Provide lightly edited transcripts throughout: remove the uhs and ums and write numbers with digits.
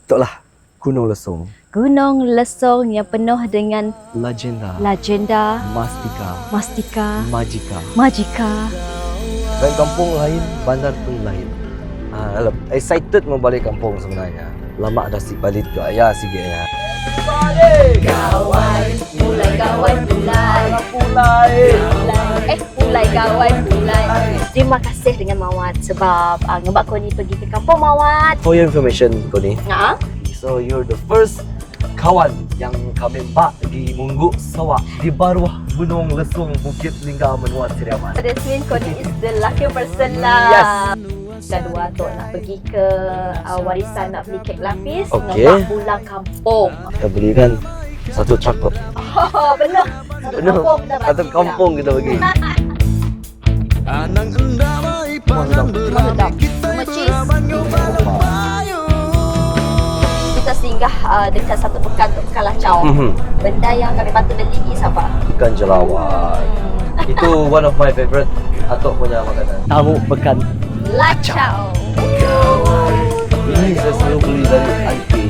Itulah Gunung Lesung. Gunung Lesung yang penuh dengan Legenda, mastika, Majika. Dan kampung lain, bandar pun lain. Excited mau balik kampung sebenarnya. Lama dah balik ke ayah sikit ya. Kawan, mulai kawan mulai. Terima kasih dengan Mawat sebab ngebak kau ni pergi ke kampung Mawat. For your information, Koni. So you're the first kawan yang kami bak di Mungguk Sawak di bawah Gunung Lesung Bukit Lingga Menua Siriaman. That means Koni is the lucky person lah. Yes. Dah dua tu nak pergi ke warisan nak beli kek lapis, Okay. ngebak pulang kampung. Kita belikan satu cakap. Benar. Satu kampung kita pergi. Sedap. Semua cheese. Kita singgah dekat satu pekan untuk Kalacau. Benda yang kami patut beli is apa? Ikan jerawat. Itu one of my favorite Atok punya makanan. Tahu pekan Lacau. ini saya selalu beli dari aunty.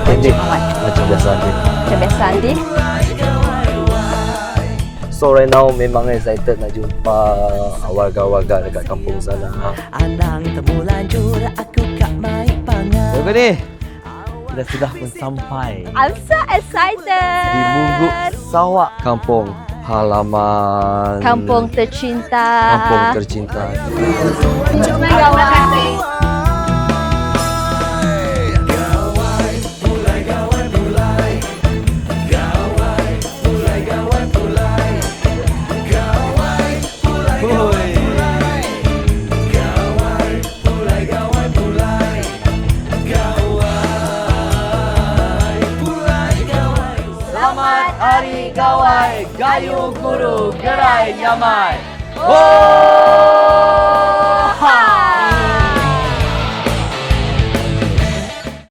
Pendek macam biasa aunty. Macam biasa Andi. So right now memang excited nak jumpa warga-warga dekat kampung sana. Andang temu lanjur aku kak mai pangan. Tengok ni. Kita sudah pun sampai I'm so excited. di Mungguk Sawak, kampung halaman. Kampung tercinta. Kampung tercinta. Jom kawan. Selamat Hari Gawai Gayu Guru Gerai Nyamai. Oh!